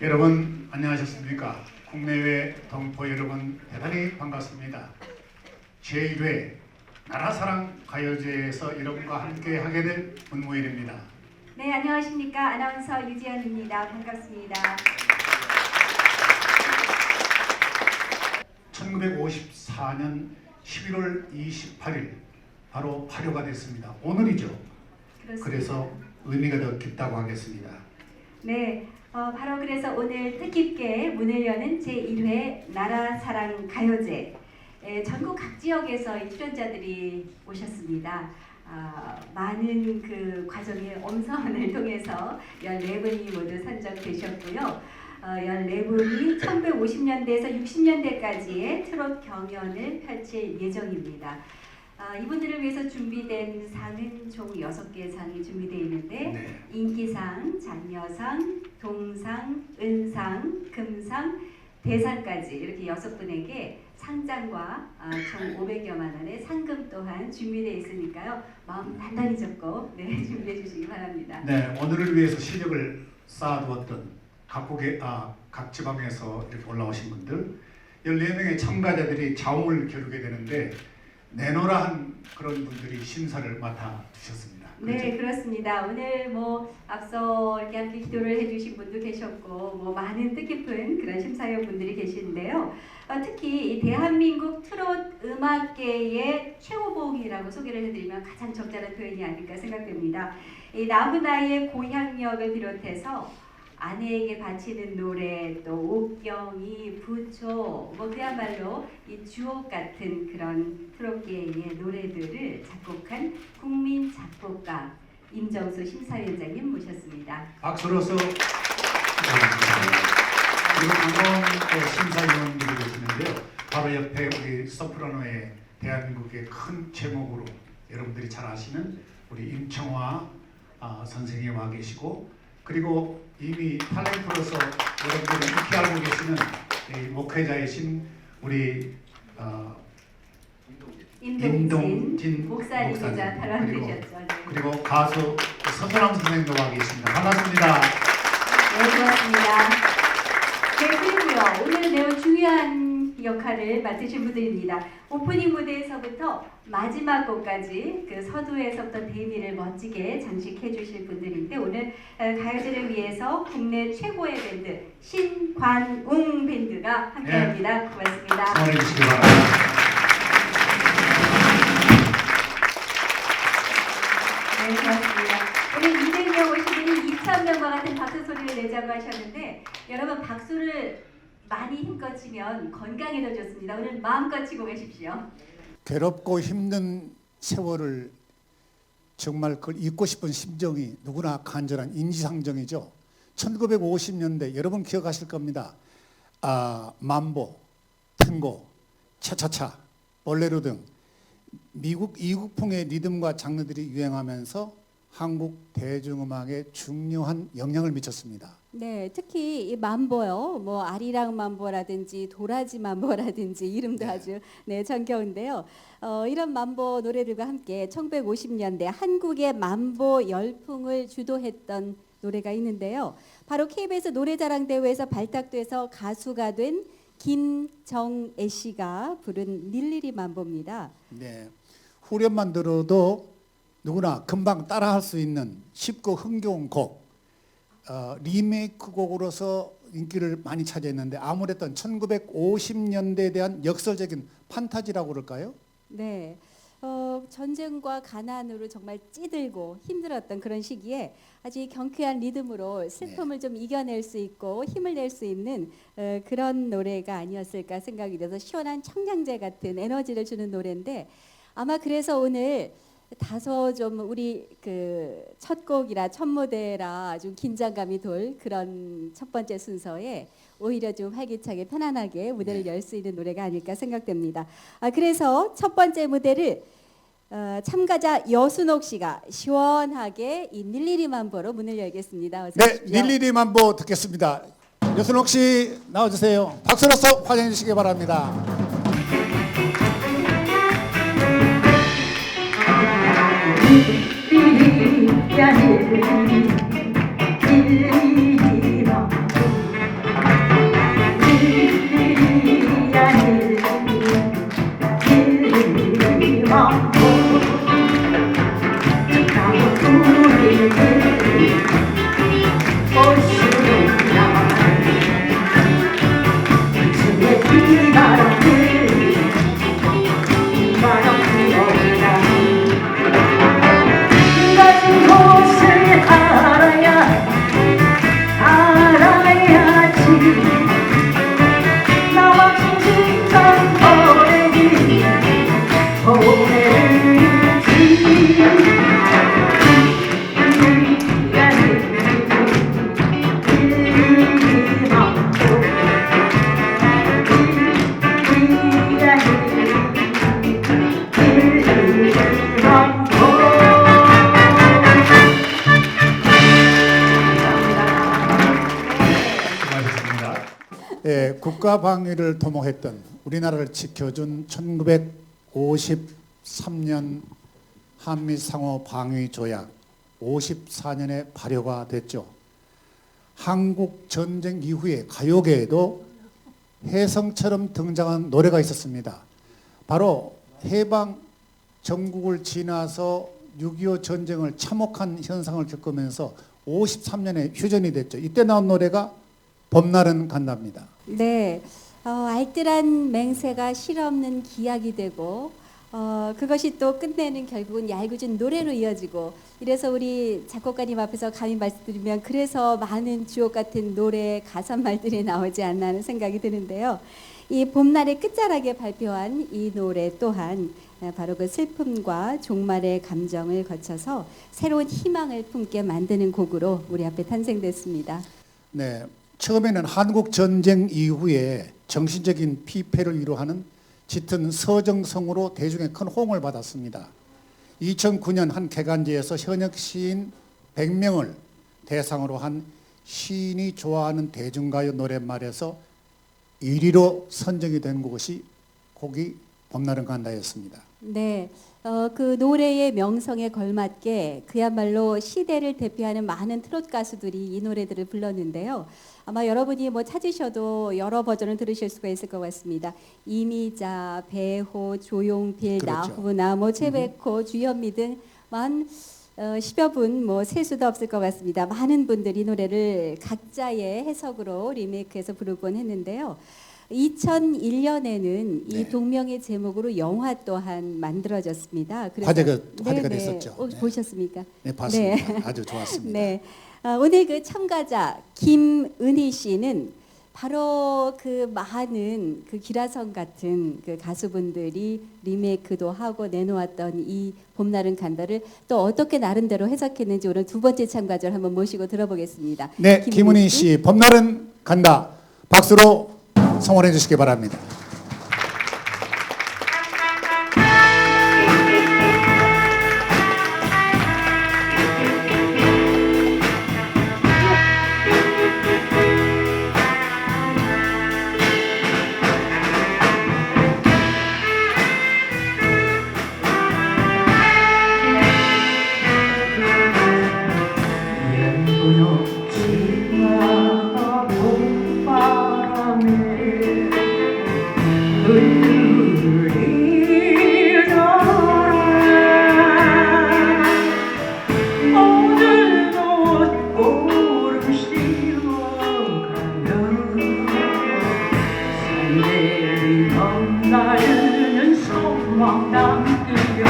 여러분 안녕하셨습니까? 국내외 동포 여러분 대단히 반갑습니다. 제1회 나라사랑 가요제에서 여러분과 함께 하게 된 문무일입니다. 네, 안녕하십니까? 아나운서 유지연입니다. 반갑습니다. 1954년 11월 28일 바로 발효가 됐습니다. 오늘이죠. 그렇습니다. 그래서 의미가 더 깊다고 하겠습니다. 네, 바로 그래서 오늘 뜻깊게 문을 여는 제1회 나라사랑 가요제. 전국 각 지역에서 이 출연자들이 오셨습니다. 많은 그 과정의 엄선을 통해서 14분이 모두 선정되셨고요. 14분이 1950년대에서 60년대까지의 트롯 경연을 펼칠 예정입니다. 이분들을 위해서 준비된 상은 총 6개의 상이 준비되어 있는데 네. 인기상, 장려상, 동상, 은상, 금상, 대상까지 이렇게 6분에게 상장과 총 500여만 원의 상금 또한 준비되어 있으니까요. 마음 단단히 잡고 준비해 주시기 바랍니다. 네, 오늘을 위해서 실력을 쌓아두었던 각 지방에서 이렇게 올라오신 분들 14명의 참가자들이 자웅을 겨루게 되는데 내노라한 그런 분들이 심사를 맡아주셨습니다. 네, 그렇습니다. 오늘 앞서 이렇게 함께 기도를 해주신 분도 계셨고 많은 뜻깊은 그런 심사위원분들이 계시는데요. 특히 이 대한민국 트롯 음악계의 최고봉이라고 소개를 해드리면 가장 적절한 표현이 아닐까 생각됩니다. 이 나훈아의 고향역을 비롯해서 아내에게 바치는 노래, 또 옥경이, 부초, 그야말로 이 주옥 같은 그런 트롯계의 노래들을 작곡한 국민 작곡가 임정수 심사위원장님 모셨습니다. 박수로서 그리고 반가운 심사위원들이 계시는데요. 바로 옆에 우리 소프라노의 대한민국의 큰 제목으로 여러분들이 잘 아시는 우리 임청화 선생님 와 계시고, 그리고 이미 탤런트로서 여러분들이 익히 알고 계시는 이 목회자이신 우리 임동진 목사님이자 탤런트셨죠. 그리고 가수 서준함 선생님도 와 계십니다. 반갑습니다. 네, 고맙습니다. 네, 그리고요. 오늘 매우 중요한 역할을 맡으신 분들입니다. 오프닝 무대에서부터 마지막 곡까지 그 서두에서부터 데뷔를 멋지게 장식해 주실 분들인데 오늘 가요제를 위해서 국내 최고의 밴드 신관웅 밴드가 함께합니다. 네. 고맙습니다. 응원해 주시기 바랍니다. 네, 고맙습니다. 오늘 200명 오신 분이 2,000명과 같은 박수 소리를 내자고 하셨는데 여러분 박수를 많이 힘껏 치면 건강에 더 좋습니다. 오늘 마음껏 치고 가십시오. 괴롭고 힘든 세월을 정말 그걸 잊고 싶은 심정이 누구나 간절한 인지상정이죠. 1950년대 여러분 기억하실 겁니다. 만보, 탱고, 차차차, 볼레로 등 미국 이국풍의 리듬과 장르들이 유행하면서 한국 대중음악에 중요한 영향을 미쳤습니다. 네, 특히 이 만보요, 아리랑 만보라든지 도라지 만보라든지 이름도 아주 정겨운데요. 이런 만보 노래들과 함께 1950년대 한국의 만보 열풍을 주도했던 노래가 있는데요. 바로 KBS 노래자랑 대회에서 발탁돼서 가수가 된 김정애 씨가 부른 닐리리 만보입니다. 네, 후렴만 들어도 누구나 금방 따라할 수 있는 쉽고 흥겨운 곡. 리메이크 곡으로서 인기를 많이 차지했는데 아무래도 1950년대에 대한 역설적인 판타지라고 그럴까요? 네, 전쟁과 가난으로 정말 찌들고 힘들었던 그런 시기에 아주 경쾌한 리듬으로 슬픔을 좀 이겨낼 수 있고 힘을 낼 수 있는 그런 노래가 아니었을까 생각이 돼서 시원한 청량제 같은 에너지를 주는 노래인데 아마 그래서 오늘 다소 좀 우리 그 첫 곡이라 첫 무대라 좀 긴장감이 돌 그런 첫 번째 순서에 오히려 좀 활기차게 편안하게 무대를 열 수 있는 노래가 아닐까 생각됩니다. 그래서 첫 번째 무대를 참가자 여순옥 씨가 시원하게 이 닐리리 만보로 문을 열겠습니다. 어서 네, 오십시오. 닐리리 만보 듣겠습니다. 여순옥 씨 나와주세요. 박수로서 환영해 주시기 바랍니다. 야 닐리리 닐리리 국가 방위를 도모했던 우리나라를 지켜준 1953년 한미 상호 방위 조약 54년에 발효가 됐죠. 한국 전쟁 이후에 가요계에도 혜성처럼 등장한 노래가 있었습니다. 바로 해방 전국을 지나서 6.25 전쟁을 참혹한 현상을 겪으면서 53년에 휴전이 됐죠. 이때 나온 노래가 봄날은 간다입니다. 네, 알뜰한 맹세가 실없는 기약이 되고 그것이 또 끝내는 결국은 얄궂은 노래로 이어지고 이래서 우리 작곡가님 앞에서 감히 말씀드리면 그래서 많은 주옥 같은 노래 가사말들이 나오지 않나 하는 생각이 드는데요. 이 봄날의 끝자락에 발표한 이 노래 또한 바로 그 슬픔과 종말의 감정을 거쳐서 새로운 희망을 품게 만드는 곡으로 우리 앞에 탄생됐습니다. 네, 처음에는 한국 전쟁 이후에 정신적인 피폐를 위로하는 짙은 서정성으로 대중의 큰 호응을 받았습니다. 2009년 한 개간지에서 현역 시인 100명을 대상으로 한 시인이 좋아하는 대중가요 노랫말에서 1위로 선정이 된 곡이 봄날은 간다였습니다. 네, 그 노래의 명성에 걸맞게 그야말로 시대를 대표하는 많은 트로트 가수들이 이 노래들을 불렀는데요. 아마 여러분이 뭐 찾으셔도 여러 버전을 들으실 수가 있을 것 같습니다. 이미자, 배호, 조용필, 그렇죠. 나훈아, 뭐 최백호, 주현미 등 만 10여 분 뭐 셀 수도 없을 것 같습니다. 많은 분들이 이 노래를 각자의 해석으로 리메이크해서 부르곤 했는데요. 2001년에는 이 네. 동명의 제목으로 영화 또한 만들어졌습니다. 그래서 화제가 됐었죠. 네. 보셨습니까? 네, 봤습니다. 네. 아주 좋았습니다. 네. 오늘 그 참가자 김은희 씨는 바로 그 많은 그 기라성 같은 그 가수분들이 리메이크도 하고 내놓았던 이 봄날은 간다를 또 어떻게 나름대로 해석했는지 오늘 두 번째 참가자를 한번 모시고 들어보겠습니다. 네, 김은희 씨, 봄날은 간다. 박수로 성원해 주시기 바랍니다. 나는 소망 남기려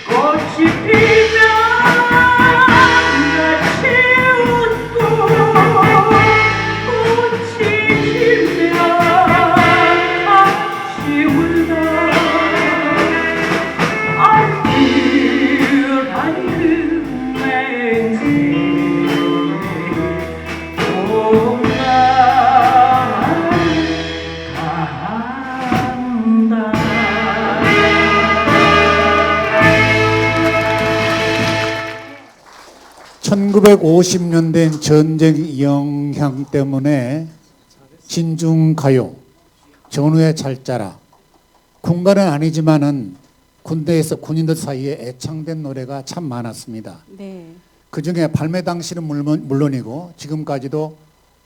꽃이 피면 같이 웃고 꽃이 지면 같이 울다 알뜰한 맹세 봄날 간다. 1950년대 전쟁 영향 때문에 신중가요, 전후의 잘 자라, 군가는 아니지만은 군대에서 군인들 사이에 애창된 노래가 참 많았습니다. 네. 그 중에 발매 당시는 물론이고 지금까지도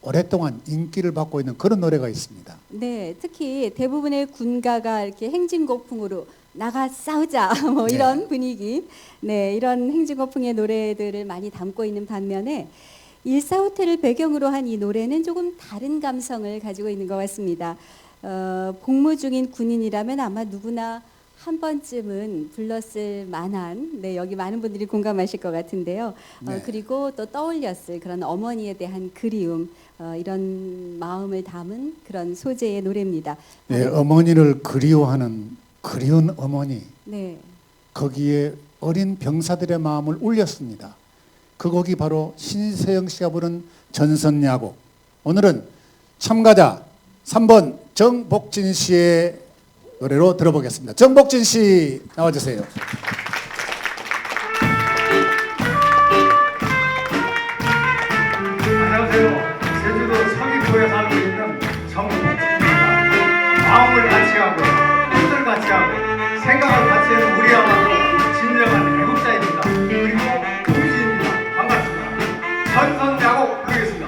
오랫동안 인기를 받고 있는 그런 노래가 있습니다. 네, 특히 대부분의 군가가 이렇게 행진곡풍으로 나가 싸우자 뭐 네. 이런 분위기, 네 이런 행진곡풍의 노래들을 많이 담고 있는 반면에 일사후퇴를 배경으로 한 이 노래는 조금 다른 감성을 가지고 있는 것 같습니다. 복무 중인 군인이라면 아마 누구나 한 번쯤은 불렀을 만한, 네 여기 많은 분들이 공감하실 것 같은데요. 네. 그리고 또 떠올렸을 그런 어머니에 대한 그리움, 이런 마음을 담은 그런 소재의 노래입니다. 네, 어머니를 그리워하는 그리운 어머니, 네. 거기에 어린 병사들의 마음을 울렸습니다. 그 곡이 바로 신세영 씨가 부른 전선야곡. 오늘은 참가자 3번 정복진 씨의 노래로 들어보겠습니다. 정복진 씨 나와주세요. 안녕하세요. 제주도 서귀포에 살고 있는 정복진입니다. 마음을 같이 하고 뜻을 같이 하고 생각을 같이 하는 우리야말로 진정한 애국자입니다. 그리고 동지입니다. 반갑습니다. 전선야곡 부르겠습니다.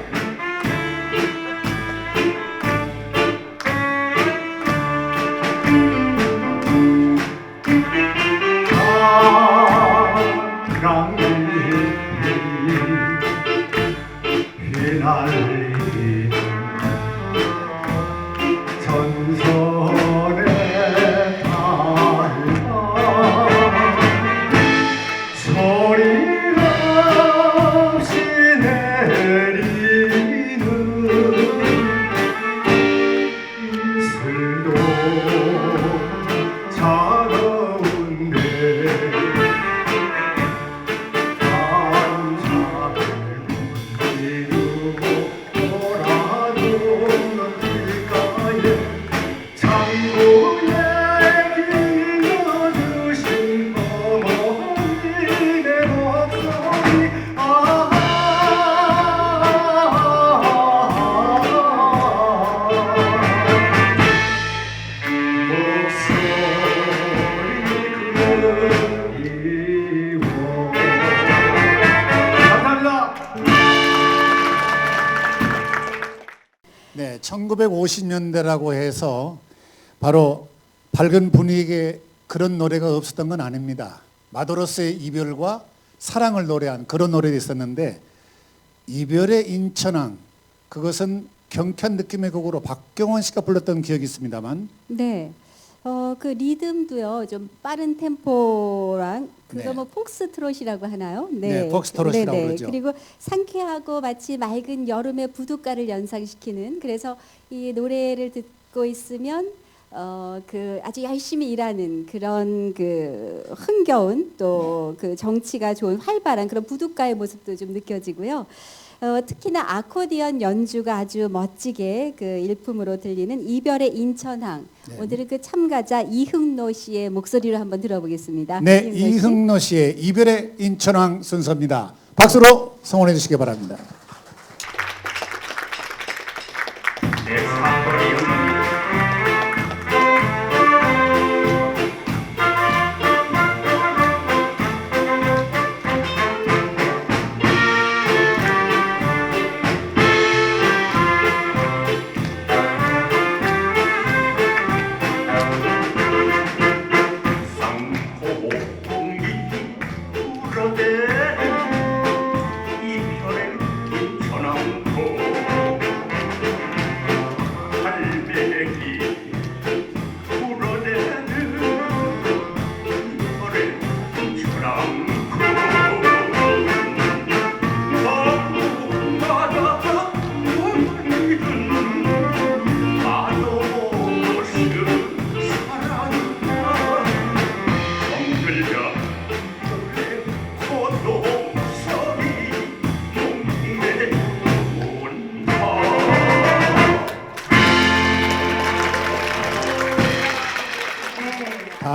휘날리는 전선의 달과 소리 없이 내리는 이슬도 차가운데 네, 1950년대라고 해서 바로 밝은 분위기의 그런 노래가 없었던 건 아닙니다. 마도로스의 이별과 사랑을 노래한 그런 노래도 있었는데 이별의 인천항, 그것은 경쾌한 느낌의 곡으로 박경원 씨가 불렀던 기억이 있습니다만 네. 그 리듬도요, 좀 빠른 템포랑 그거 네. 뭐 폭스트롯이라고 하나요? 네, 폭스트롯이라고 그러죠. 그리고 상쾌하고 마치 맑은 여름의 부둣가를 연상시키는, 그래서 이 노래를 듣고 있으면 그 아주 열심히 일하는 그런 그 흥겨운 또 그 정치가 좋은 활발한 그런 부둣가의 모습도 좀 느껴지고요. 특히나 아코디언 연주가 아주 멋지게 그 일품으로 들리는 이별의 인천항. 네. 오늘은 그 참가자 이흥노 씨의 목소리로 한번 들어보겠습니다. 네, 씨. 이흥노 씨의 이별의 인천항 순서입니다. 박수로 성원해 주시기 바랍니다. 내 사랑이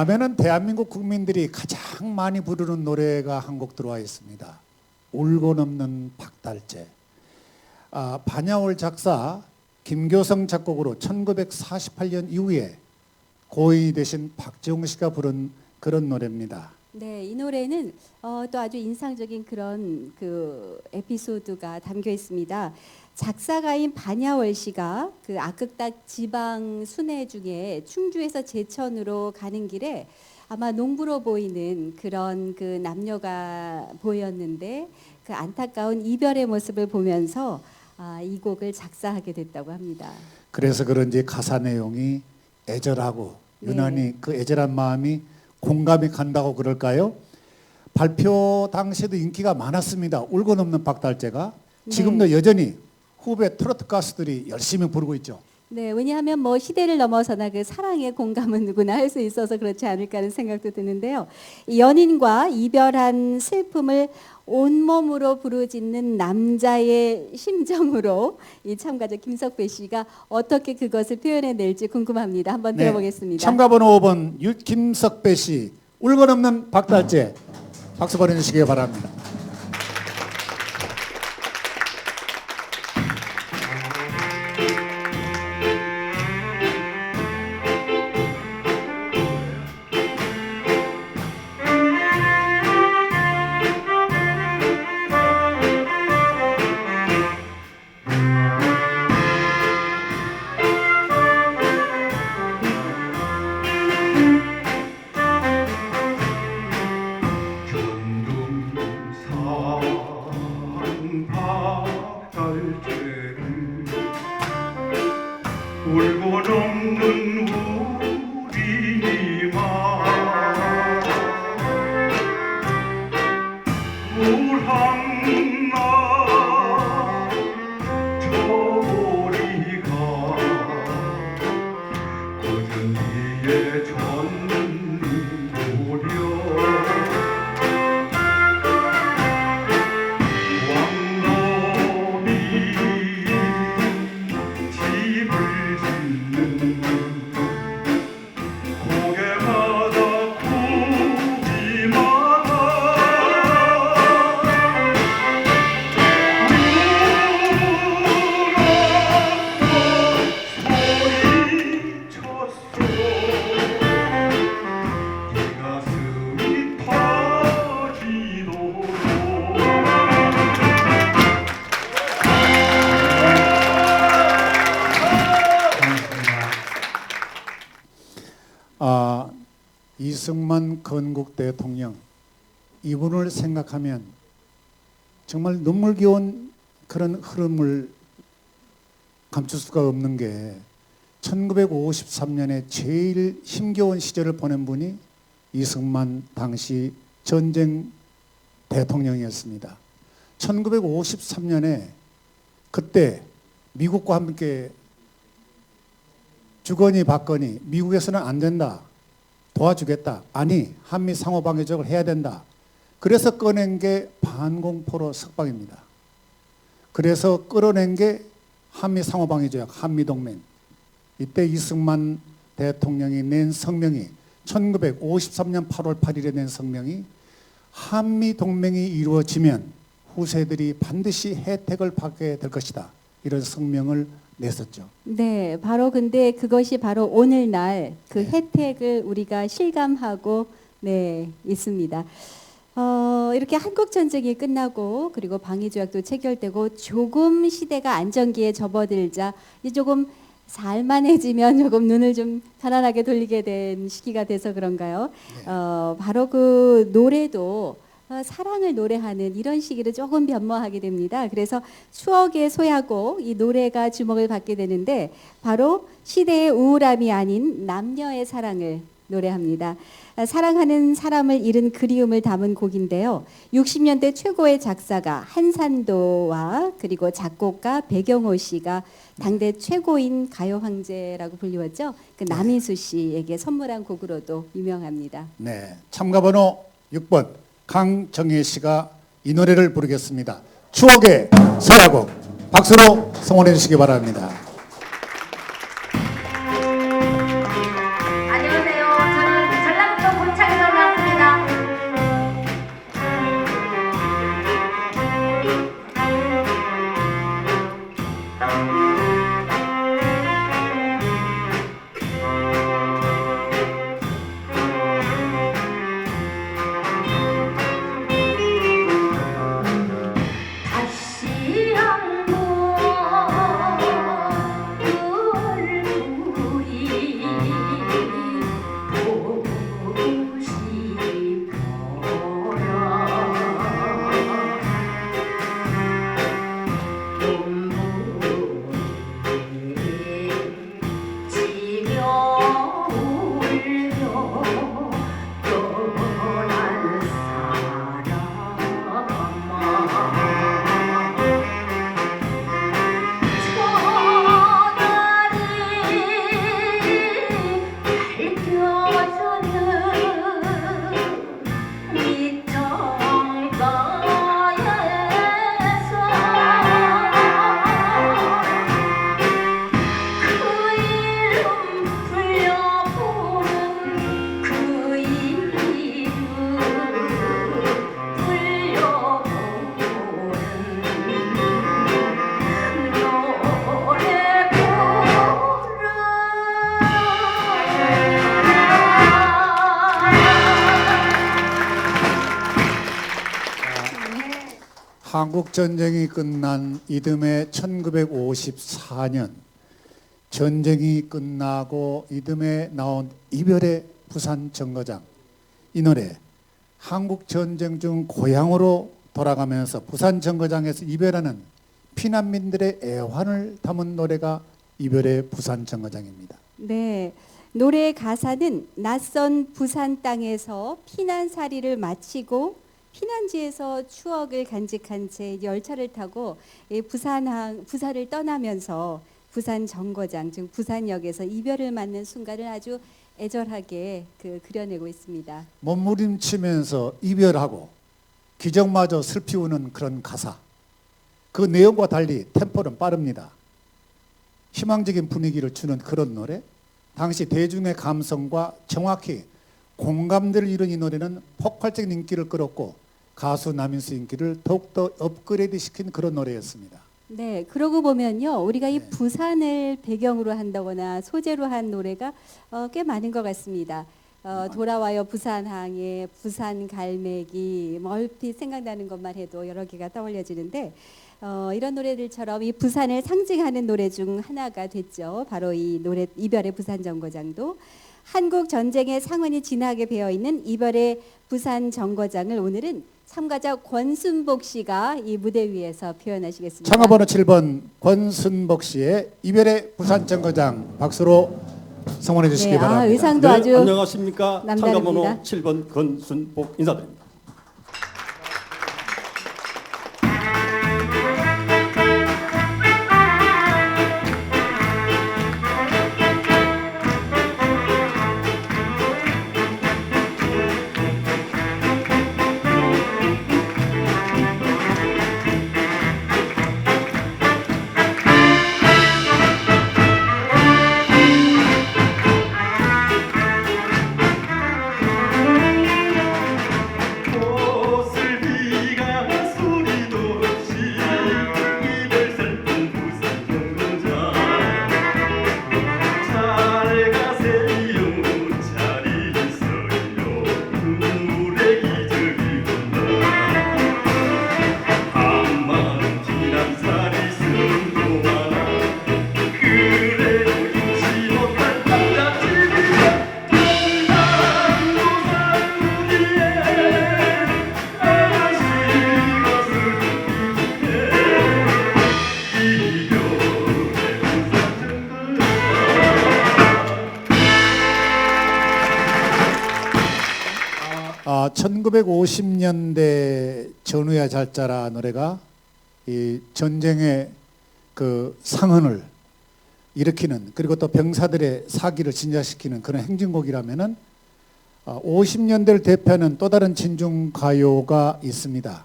다음에는 대한민국 국민들이 가장 많이 부르는 노래가 한 곡 들어와 있습니다. 울고 넘는 박달재. 반야월 작사, 김교성 작곡으로 1948년 이후에 고인이 되신 박재홍 씨가 부른 그런 노래입니다. 네, 이 노래는 또 아주 인상적인 그런 그 에피소드가 담겨 있습니다. 작사가인 반야월 씨가 그 악극단 지방 순회 중에 충주에서 제천으로 가는 길에 아마 농부로 보이는 그런 그 남녀가 보였는데 그 안타까운 이별의 모습을 보면서 이 곡을 작사하게 됐다고 합니다. 그래서 그런지 가사 내용이 애절하고 네. 유난히 그 애절한 마음이 공감이 간다고 그럴까요? 발표 당시에도 인기가 많았습니다. 울고 넘는 박달재가 지금도 여전히 후배 트로트 가수들이 열심히 부르고 있죠. 네, 왜냐하면 뭐 시대를 넘어서나 그 사랑의 공감은 누구나 할 수 있어서 그렇지 않을까 하는 생각도 드는데요. 이 연인과 이별한 슬픔을 온몸으로 부르짖는 남자의 심정으로 이 참가자 김석배 씨가 어떻게 그것을 표현해낼지 궁금합니다. 한번 들어보겠습니다. 참가번호 5번 김석배 씨, 울고 넘는 박달재, 박수 보내주시기 바랍니다. 울고 넘는 우리니만 울한나 저고리가 고전 위에 전무려 왕놈이 집을 짓는 고개마다 구비마다 소리쳤어 이 가슴이 터지도록 이승만 건국 대통령, 이분을 생각하면 정말 눈물겨운 그런 흐름을 감출 수가 없는 게 1953년에 제일 힘겨운 시절을 보낸 분이 이승만 당시 전쟁 대통령이었습니다. 1953년에 그때 미국과 함께 주거니 받거니 미국에서는 안 된다. 도와주겠다. 아니, 한미 상호방위적으로 해야 된다. 그래서 꺼낸 게 반공포로 석방입니다. 그래서 끌어낸 게 한미 상호방위조약, 한미동맹. 이때 이승만 대통령이 낸 성명이 1953년 8월 8일에 낸 성명이 한미동맹이 이루어지면 후세들이 반드시 혜택을 받게 될 것이다. 이런 성명을 냈었죠. 네, 바로 근데 그것이 바로 오늘날 그 혜택을 우리가 실감하고 있습니다. 이렇게 한국 전쟁이 끝나고 그리고 방위조약도 체결되고 조금 시대가 안정기에 접어들자 이제 조금 살만해지면 조금 눈을 좀 편안하게 돌리게 된 시기가 돼서 그런가요? 바로 그 노래도 사랑을 노래하는 이런 시기를 조금 변모하게 됩니다. 그래서 추억의 소야곡 이 노래가 주목을 받게 되는데 바로 시대의 우울함이 아닌 남녀의 사랑을 노래합니다. 사랑하는 사람을 잃은 그리움을 담은 곡인데요. 60년대 최고의 작사가 한산도와 그리고 작곡가 배경호 씨가 당대 최고인 가요 황제라고 불리웠죠. 그 남희수 씨에게 선물한 곡으로도 유명합니다. 네, 참가번호 6번 강정혜 씨가 이 노래를 부르겠습니다. 추억의 서야곡 박수로 성원해 주시기 바랍니다. 안녕하세요. 저는 전라북도 본창에서 나왔습니다. 다시 한번 한국 전쟁이 끝난 이듬해 1954년 전쟁이 끝나고 이듬해 나온 이별의 부산 정거장 이 노래 한국 전쟁 중 고향으로 돌아가면서 부산 정거장에서 이별하는 피난민들의 애환을 담은 노래가 이별의 부산 정거장입니다. 네. 노래의 가사는 낯선 부산 땅에서 피난살이를 마치고 피난지에서 추억을 간직한 채 열차를 타고 부산을 떠나면서 부산 정거장 즉 부산역에서 이별을 맞는 순간을 아주 애절하게 그려내고 있습니다. 몸부림치면서 이별하고 기적마저 슬피우는 그런 가사. 그 내용과 달리 템포는 빠릅니다. 희망적인 분위기를 주는 그런 노래. 당시 대중의 감성과 정확히 공감대를 이룬 이 노래는 폭발적인 인기를 끌었고 가수 남인수 인기를 더욱더 업그레이드 시킨 그런 노래였습니다. 네, 그러고 보면요, 우리가 이 네. 부산을 배경으로 한다거나 소재로 한 노래가 꽤 많은 것 같습니다. 돌아와요 부산항에 부산 갈매기 뭐 얼핏 생각나는 것만 해도 여러 개가 떠올려지는데 이런 노래들처럼 이 부산을 상징하는 노래 중 하나가 됐죠. 바로 이 노래 이별의 부산 정거장도 한국 전쟁의 상흔이 진하게 배어 있는 이별의 부산 정거장을 오늘은 참가자 권순복 씨가 이 무대 위에서 표현하시겠습니다. 참가번호 7번 권순복 씨의 이별의 부산 정거장 박수로 성원해 주시기 네, 바랍니다. 의상도 아주 안녕하십니까. 참가번호 남다릅니다. 7번 권순복 인사드립니다. 아, 1950년대 전우야 잘자라 노래가 이 전쟁의 그 상흔을 일으키는 그리고 또 병사들의 사기를 진자시키는 그런 행진곡이라면은 50년대를 대표하는 또 다른 진중 가요가 있습니다.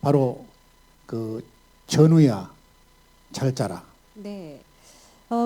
바로 그 전우야 잘자라. 네.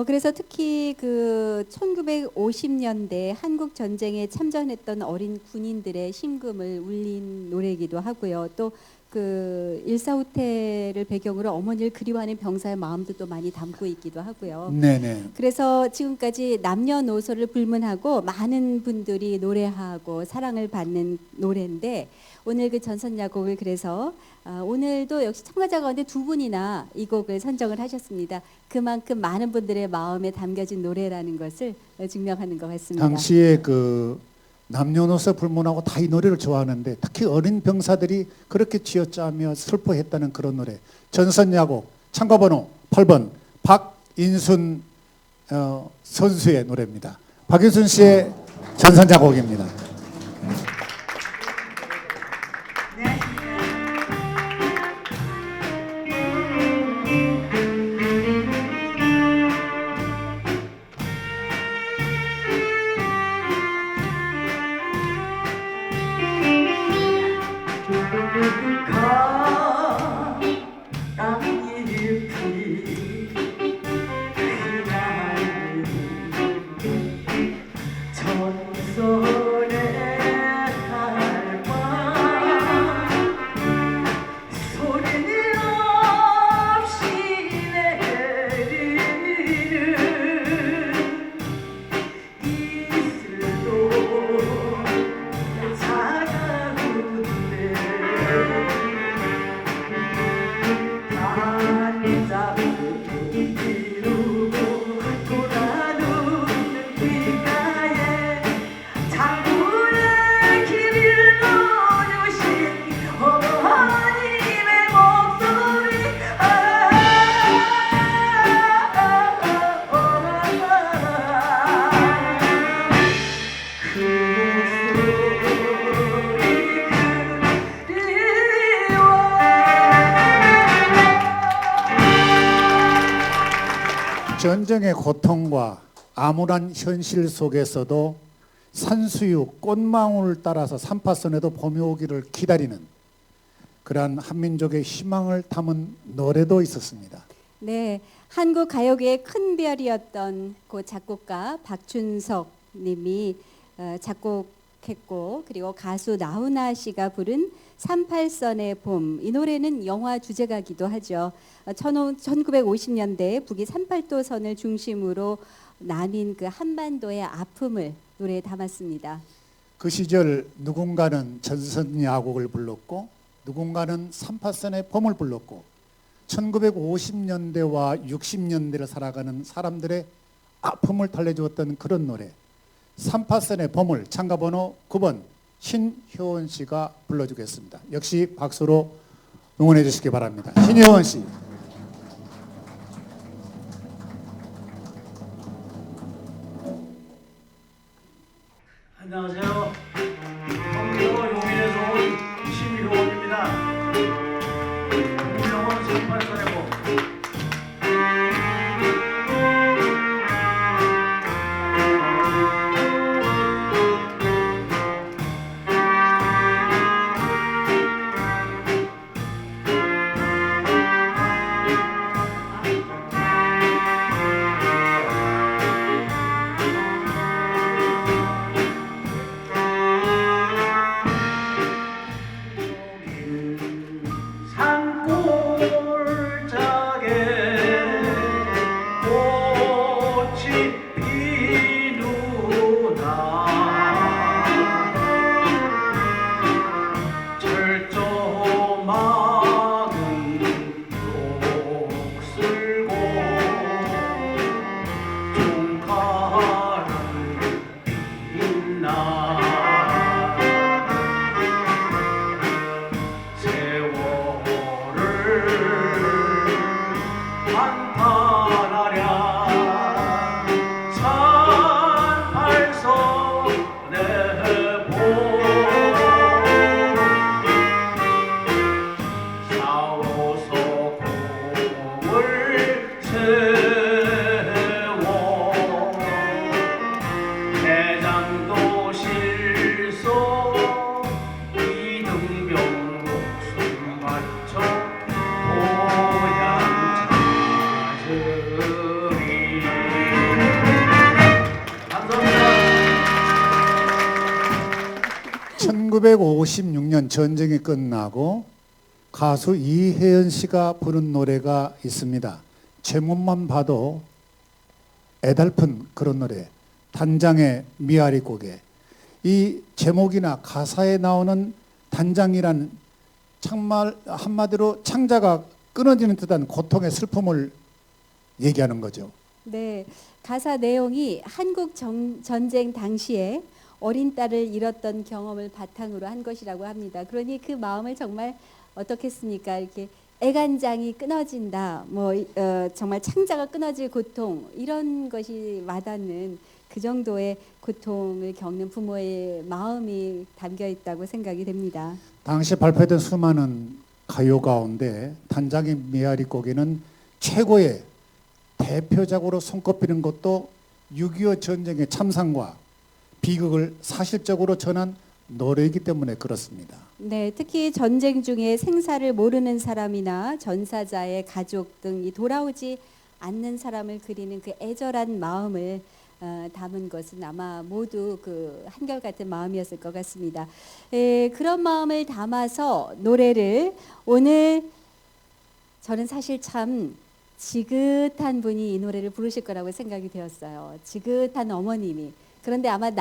그래서 특히 그 1950년대 한국 전쟁에 참전했던 어린 군인들의 심금을 울린 노래이기도 하고요. 또 그 일사후퇴를 배경으로 어머니를 그리워하는 병사의 마음도 또 많이 담고 있기도 하고요. 네네. 그래서 지금까지 남녀노소를 불문하고 많은 분들이 노래하고 사랑을 받는 노래인데 오늘 그 전선야곡을 그래서 오늘도 역시 참가자 가운데 두 분이나 이 곡을 선정을 하셨습니다. 그만큼 많은 분들의 마음에 담겨진 노래라는 것을 증명하는 것 같습니다. 당시에 그 남녀노소 불문하고 다 이 노래를 좋아하는데 특히 어린 병사들이 그렇게 쥐어짜며 슬퍼했다는 그런 노래. 전선야곡 참가번호 8번 박인순 선수의 노래입니다. 박인순 씨의 전선야곡입니다. 전선에 전쟁의 고통과 암울한 현실 속에서도 산수유 꽃망울을 따라서 삼파선에도 봄이 오기를 기다리는 그러한 한민족의 희망을 담은 노래도 있었습니다. 네, 한국 가요계의 큰 별이었던 그 작곡가 박춘석 님이 작곡했고 그리고 가수 나훈아 씨가 부른 38선의 봄, 이 노래는 영화 주제가기도 하죠. 1950년대 북이 38도선을 중심으로 나뉜 그 한반도의 아픔을 노래에 담았습니다. 그 시절 누군가는 전선 야곡을 불렀고 누군가는 38선의 봄을 불렀고 1950년대와 60년대를 살아가는 사람들의 아픔을 달래주었던 그런 노래 38선의 봄을 참가번호 9번 신효원 씨가 불러주겠습니다. 역시 박수로 응원해 주시기 바랍니다. 신효원 씨. 안녕하세요. 경기도 용인에서 온 신효원입니다. 공명원 38선의 봄. (1956년) 전쟁이 끝나고 가수 이혜연 씨가 부른 노래가 있습니다. 제목만 봐도 애달픈 그런 노래 단장의 미아리 고개. 이 제목이나 가사에 나오는 단장이란 정말 한마디로 창자가 끊어지는 듯한 고통의 슬픔을 얘기하는 거죠. 네, 가사 내용이 한국 전쟁 당시에 어린 딸을 잃었던 경험을 바탕으로 한 것이라고 합니다. 그러니 그 마음을 정말 어떻겠습니까? 이렇게 애간장이 끊어진다, 정말 창자가 끊어질 고통, 이런 것이 와닿는 그 정도의 고통을 겪는 부모의 마음이 담겨 있다고 생각이 됩니다. 당시 발표된 수많은 가요 가운데 단장의 미아리 고개는 최고의 대표작으로 손꼽히는 것도 6.25 전쟁의 참상과 비극을 사실적으로 전한 노래이기 때문에 그렇습니다. 네, 특히 전쟁 중에 생사를 모르는 사람이나 전사자의 가족 등 이 돌아오지 않는 사람을 그리는 그 애절한 마음을 담은 것은 아마 모두 그 한결같은 마음이었을 것 같습니다. 그런 마음을 담아서 노래를 오늘 저는 사실 참 지긋한 분이 이 노래를 부르실 거라고 생각이 되었어요. 지긋한 어머님이. 그런데 아마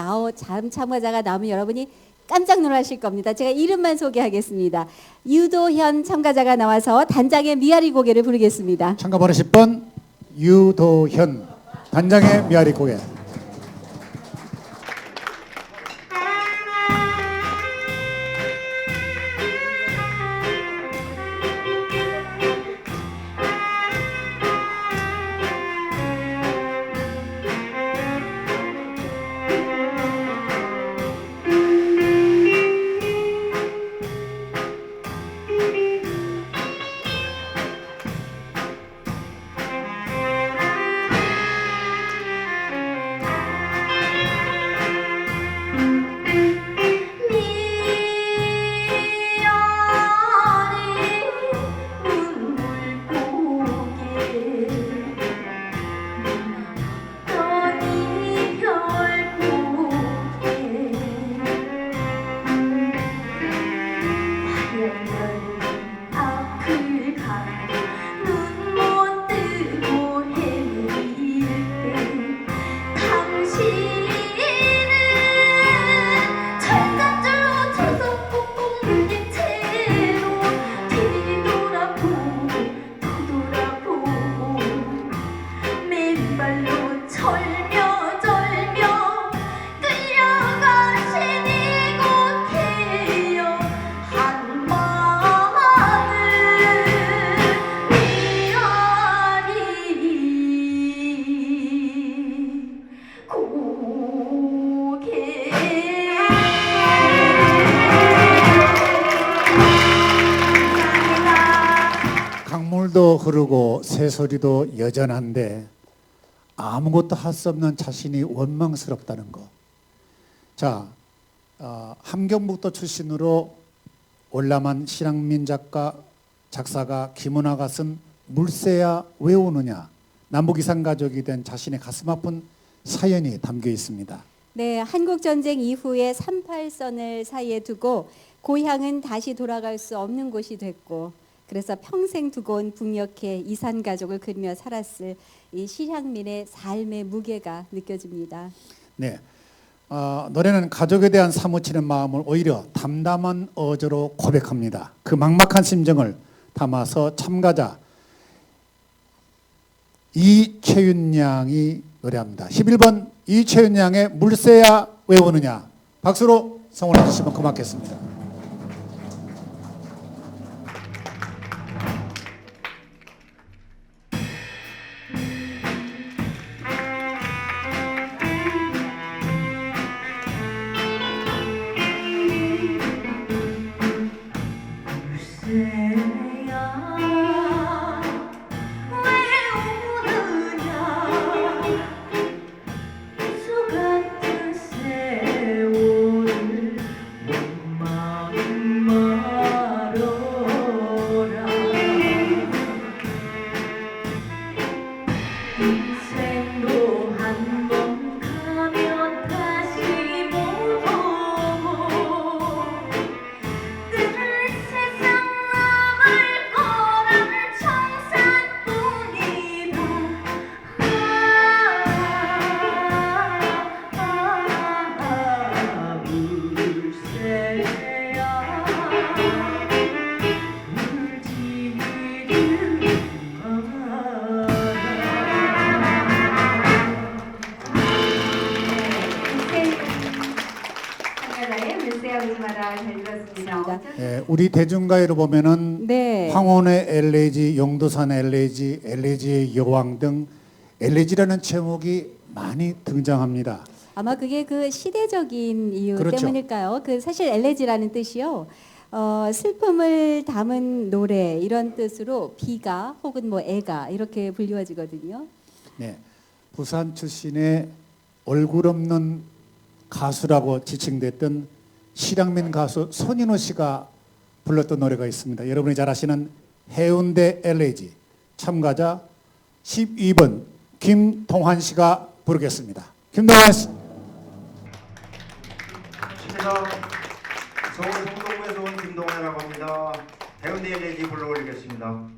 참가자가 나오면 여러분이 깜짝 놀라실 겁니다. 제가 이름만 소개하겠습니다. 유도현 참가자가 나와서 단장의 미아리 고개를 부르겠습니다. 참가번호 10번 유도현 단장의 미아리 고개. 물도 흐르고 새소리도 여전한데 아무것도 할 수 없는 자신이 원망스럽다는 거. 자, 함경북도 출신으로 월남한 신앙민 작사가 김은화가 쓴 물새야 왜 우느냐, 남북이산 가족이 된 자신의 가슴 아픈 사연이 담겨 있습니다. 네, 한국 전쟁 이후에 38선을 사이에 두고 고향은 다시 돌아갈 수 없는 곳이 됐고, 그래서 평생 두고 온 북녘에 이산 가족을 그리며 살았을 이 실향민의 삶의 무게가 느껴집니다. 네, 노래는 가족에 대한 사무치는 마음을 오히려 담담한 어조로 고백합니다. 그 막막한 심정을 담아서 참가자 이채윤 양이 노래합니다. 11번 이채윤 양의 물새야 왜 우느냐, 박수로 성원해 주시면 고맙겠습니다. 우리 대중가요로 보면은 네. 황혼의 엘레지, 용도산 엘레지, 엘레지의 여왕 등 엘레지라는 제목이 많이 등장합니다. 아마 그게 그 시대적인 이유 그렇죠. 때문일까요? 그 사실 엘레지라는 뜻이요. 슬픔을 담은 노래 이런 뜻으로 비가 혹은 뭐 애가 이렇게 불리워지거든요. 네, 부산 출신의 얼굴 없는 가수라고 지칭됐던 실향민 가수 손인호 씨가 불렀던 노래가 있습니다. 여러분이 잘 아시는 해운대 엘레지, 참가자 12번 김동환 씨가 부르겠습니다. 김동환 씨. 입니다. 서울 성동구에서 온 김동환이라고 합니다. 해운대 엘레지 불러 올리겠습니다.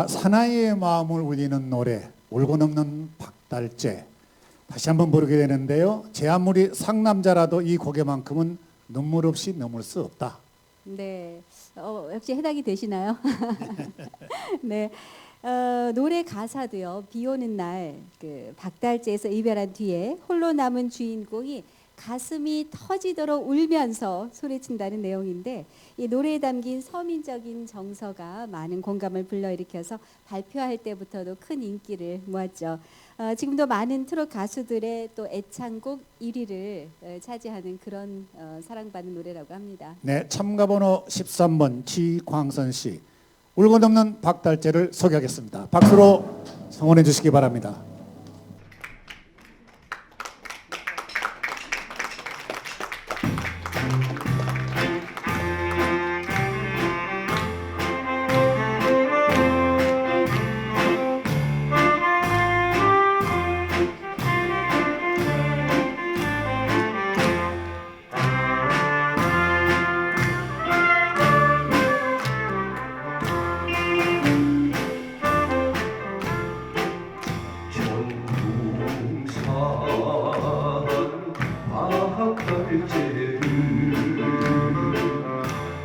사나이의 마음을 울리는 노래 울고 넘는 박달재, 다시 한번 부르게 되는데요. 제 아무리 상남자라도 이 곡에만큼은 눈물 없이 넘을 수 없다. 네, 역시 해당이 되시나요? 네, 노래 가사도요. 비 오는 날 그 박달재에서 이별한 뒤에 홀로 남은 주인공이 가슴이 터지도록 울면서 소리친다는 내용인데 이 노래에 담긴 서민적인 정서가 많은 공감을 불러일으켜서 발표할 때부터도 큰 인기를 모았죠. 지금도 많은 트롯 가수들의 또 애창곡 1위를 차지하는 그런 사랑받는 노래라고 합니다. 네, 참가번호 13번 지광선 씨, 울고 넘는 박달재를 소개하겠습니다. 박수로 성원해 주시기 바랍니다.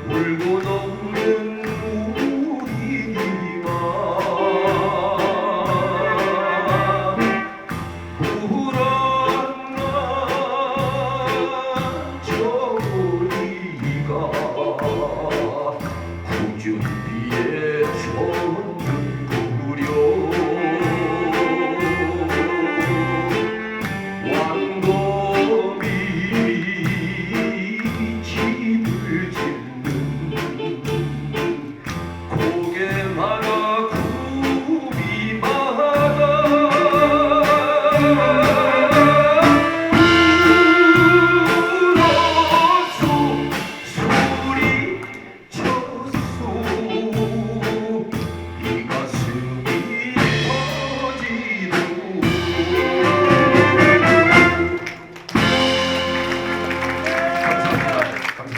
울고 넘는 우리와 불안한 저리가 구준비에 전부려 왕검이 집을 짓는 고개마다 굽이마다 울어서 소리쳤소 이 가슴이 터지도록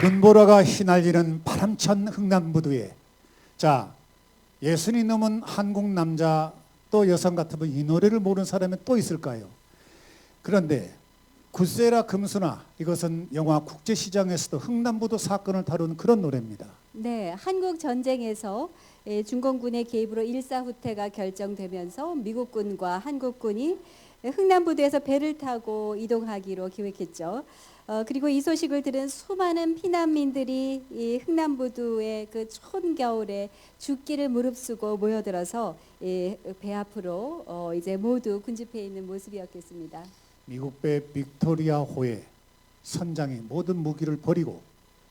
눈보라가 휘날리는 바람찬 흥남부두에 자, 60이 넘은 한국 남자 또 여성 같으면 이 노래를 모르는 사람이 또 있을까요? 그런데 굿세라 금수나 이것은 영화 국제시장에서도 흥남부두 사건을 다룬 그런 노래입니다. 네, 한국 전쟁에서 중공군의 개입으로 일사후퇴가 결정되면서 미국군과 한국군이 흥남부두에서 배를 타고 이동하기로 기획했죠. 그리고 이 소식을 들은 수많은 피난민들이 이 흥남부두의 그 추운 겨울에 죽기를 무릅쓰고 모여들어서 배 앞으로 이제 모두 군집해 있는 모습이었겠습니다. 미국 배 빅토리아호에 선장이 모든 무기를 버리고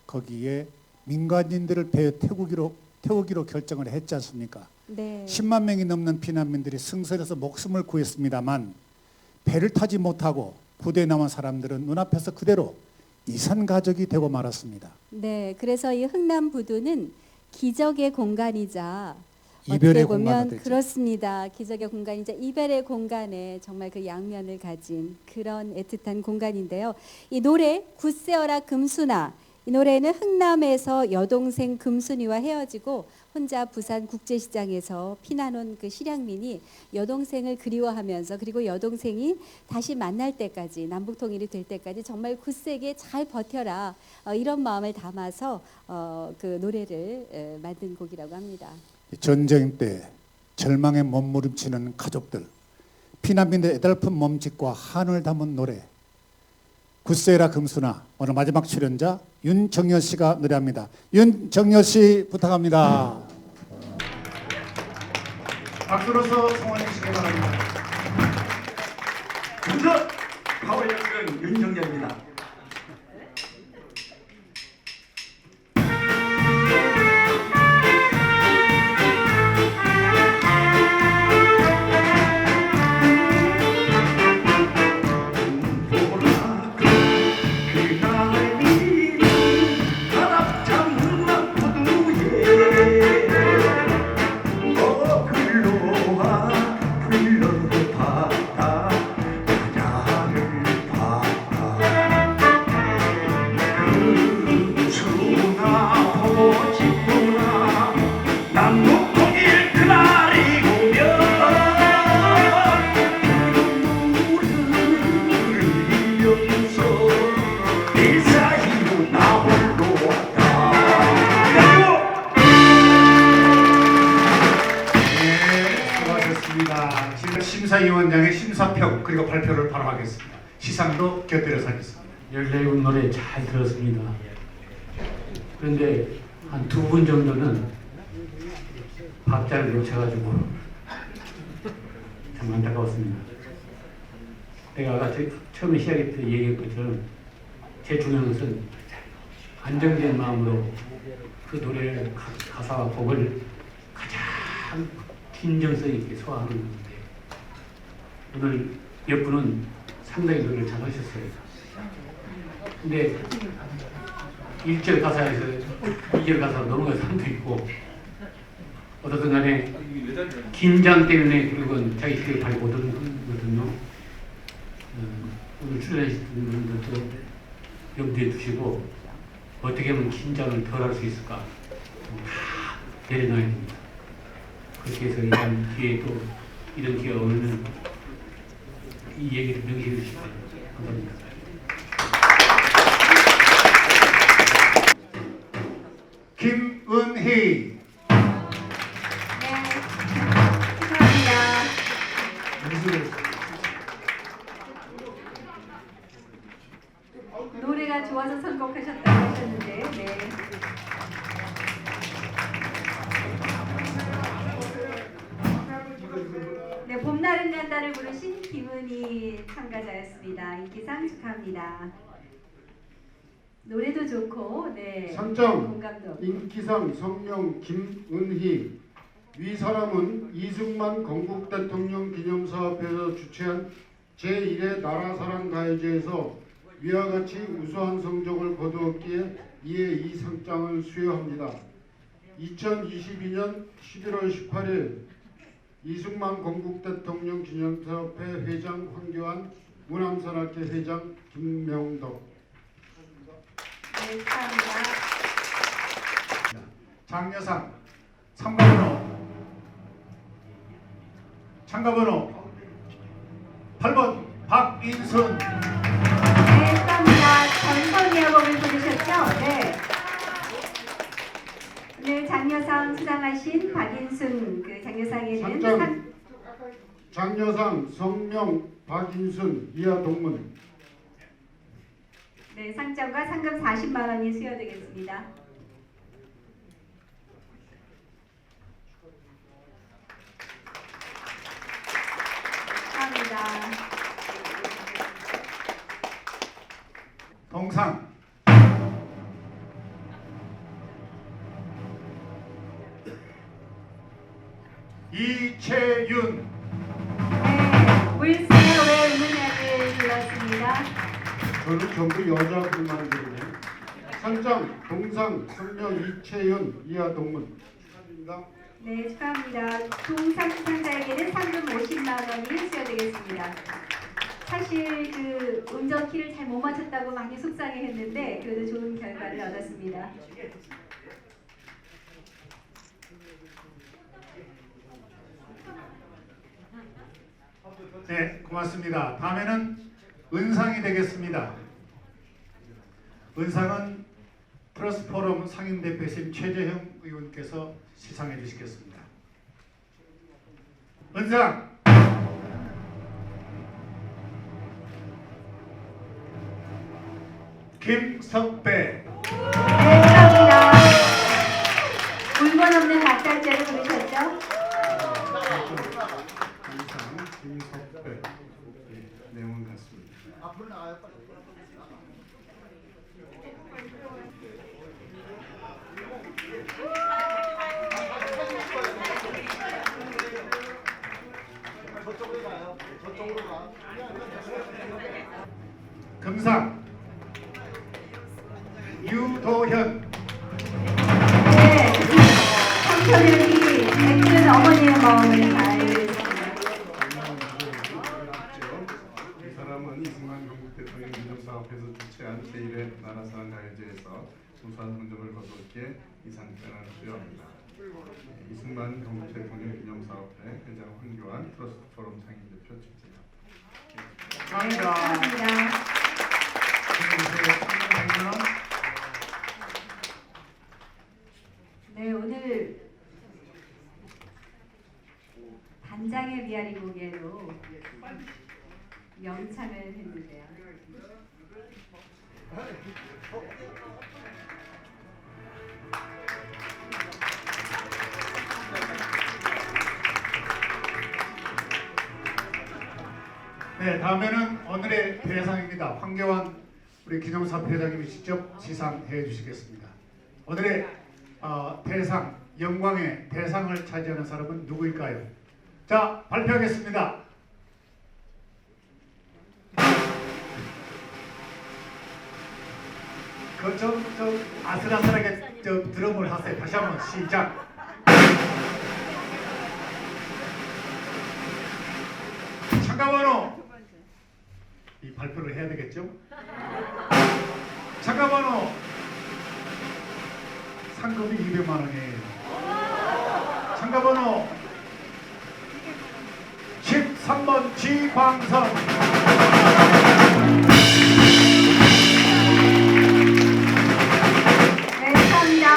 거기에 민간인들을 배에 태우기로 결정을 했지 않습니까? 네. 10만 명이 넘는 피난민들이 승선해서 목숨을 구했습니다만 배를 타지 못하고 부대에 남은 사람들은 눈앞에서 그대로 이산 가족이 되고 말았습니다. 네, 그래서 이 흥남부두는 기적의 공간이자 이별의 어떻게 보면 공간이 되죠. 그렇습니다. 기적의 공간이자 이별의 공간에 정말 그 양면을 가진 그런 애틋한 공간인데요. 이 노래 굿세어라 금순아, 이 노래는 흥남에서 여동생 금순이와 헤어지고 혼자 부산 국제시장에서 피난 온 그 실향민이 여동생을 그리워하면서 그리고 여동생이 다시 만날 때까지 남북 통일이 될 때까지 정말 굳세게 잘 버텨라 이런 마음을 담아서 그 노래를 만든 곡이라고 합니다. 전쟁 때 절망에 몸부림치는 가족들, 피난민들의 애달픈 몸짓과 한을 담은 노래 굿세라 금순아, 오늘 마지막 출연자 윤정열 씨가 노래합니다. 윤정열 씨 부탁합니다. 박수로서 성원해 주시기 바랍니다. 우선 가을 연극은 윤정열입니다. 심사위원장의 심사평 그리고 발표를 바로 하겠습니다. 시상도 곁들여서 하겠습니다. 14분 노래 잘 들었습니다. 그런데 한 2분 정도는 박자를 놓쳐가지고 참 안타까웠습니다. 내가 아까 처음에 시작할 때 얘기한 것처럼 제 중요한 것은 안정된 마음으로 그 노래를 가사와 곡을 가장 진정성 있게 소화하는 건데 오늘 몇 분은 상당히 노래를 잘 하셨어요. 근데 1절 가사에서 2절 가사로 넘어간 사람도 있고 어떻든 간에 긴장 때문에 그런 자기들이 발 못하는 거거든요. 오늘 출연하신 분들도 염두에 두시고 어떻게 하면 긴장을 덜 할 수 있을까 다 내려놔야 됩니다. 그렇게 해서 이런 기회에 또 이런 기회가 오면 이 얘기를 명시해 주시기 바랍니다. 감사합니다. 김은희. 네, 축하합니다. 노래가 좋아서 선곡하셨다고 하셨는데, 네. 네, 봄날은 간다를 부르신 김은희 참가자였습니다. 인기상 축하합니다. 노래도 좋고, 네. 상장 공감도. 인기상 성명 김은희. 위 사람은 이승만 건국 대통령 기념사업회에서 주최한 제1회 나라사랑 가요제에서 위와 같이 우수한 성적을 거두었기에 이에 이 상장을 수여합니다. 2022년 11월 18일 이승만 건국 대통령 기념사업회 회장 황교안, 문암산악회 회장 김명덕. 네, 축하합니다. 장려상 참가번호 8번 박인순. 네, 축하합니다. 전선이의 곡을 부르셨죠? 네. 오늘 장려상 수상하신 박인순 그 장려상에는 장려상 성명 박인순 이하 동문. 네, 상장과 상금 40만 원이 수여되겠습니다. 감사합니다. 동상 이채윤. 네, 물새의 왜 우느냐를 불렀습니다. 저는 전부 여자분만 들으네. 상장 동상 성명 이채윤 이하 동문. 축하드립니다. 네, 축하합니다. 동상 수상자에게는 상금 50만 원이 수여되겠습니다. 사실 그 음정 키를 잘 못 맞췄다고 많이 속상해했는데 그래도 좋은 결과를 얻었습니다. 네, 고맙습니다. 다음에는 은상이 되겠습니다. 은상은 트러스트포럼 상임대표이신 최재형 의원께서 시상해 주시겠습니다. 은상 김석배. 네, 축하합니다. 물건 없는 박달재를 부르셨죠? 동상 김석배. 내용은 같습니다. 앞으로 나가요. 금상 유도현. 네, 청소년이 애끓은 어머니의 마음을 잘 이해했습니다. 이 사람은 이승만 건국 대통령 기념사업회에서 주최한 제1회 나라사랑 가요제에서 우수한 성적을 거두었기에 이 상장을 수여합니다. 이승만 건국 대통령 기념사업회 회장 황교안 트러스트 포럼 상임대표 직제입니다. 감사합니다. 네, 오늘 단장의 비아리 고개로 명창을 했는데요. 네, 다음에는 오늘의 대상입니다. 황교안 우리 기념사업 회장님이 직접 시상해 주시겠습니다. 오늘의 대상, 영광의 대상을 차지하는 사람은 누구일까요? 자, 발표하겠습니다. 저 아슬아슬하게 드럼을 하세요. 다시 한번 시작. 참가번호 이 발표를 해야 되겠죠? 참가번호 상금이 200만 원이에요. 참가번호 13번 지광선. 네, 감사합니다.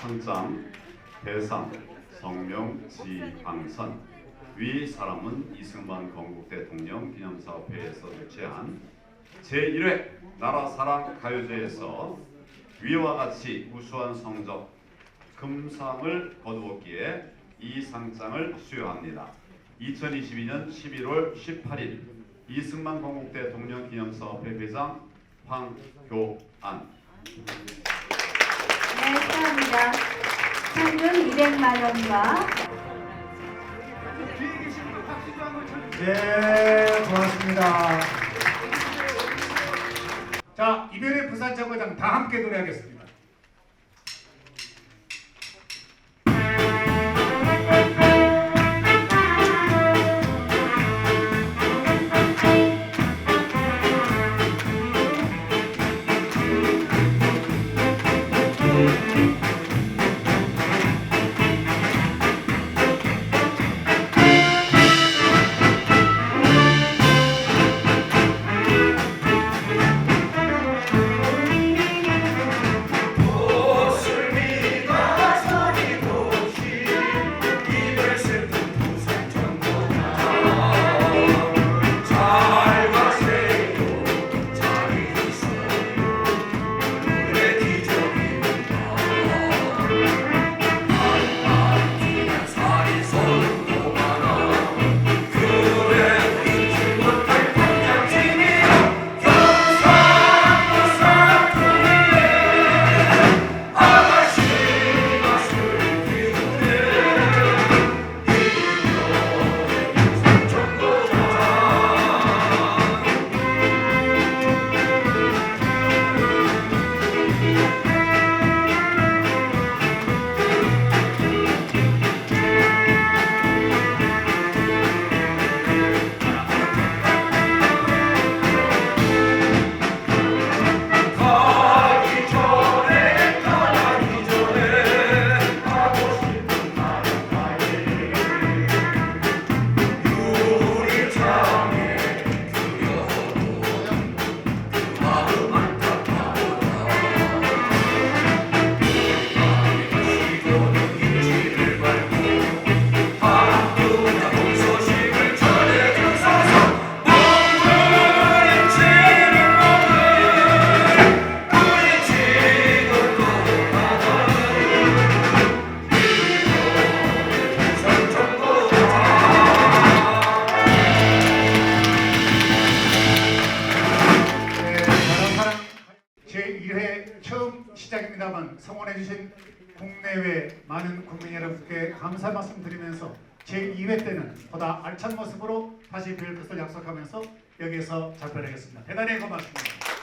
상장, 대상, 성명, 지광선. 위 사람은 이승만 건국 대통령 기념사업회에서 주최한 제1회 나라사랑 가요제에서 위와 같이 우수한 성적 금상을 거두었기에 이 상장을 수여합니다. 2022년 11월 18일 이승만 건국 대통령 기념사업회 회장 황교안. 네, 축하합니다. 상금 200만 원과 네, 고맙습니다. 자, 이별의 부산정거장 다 함께 노래하겠습니다. 시작입니다만 성원해주신 국내외 많은 국민 여러분께 감사 말씀드리면서 제2회 때는 보다 알찬 모습으로 다시 뵐 것을 약속하면서 여기에서 작별하겠습니다. 대단히 고맙습니다.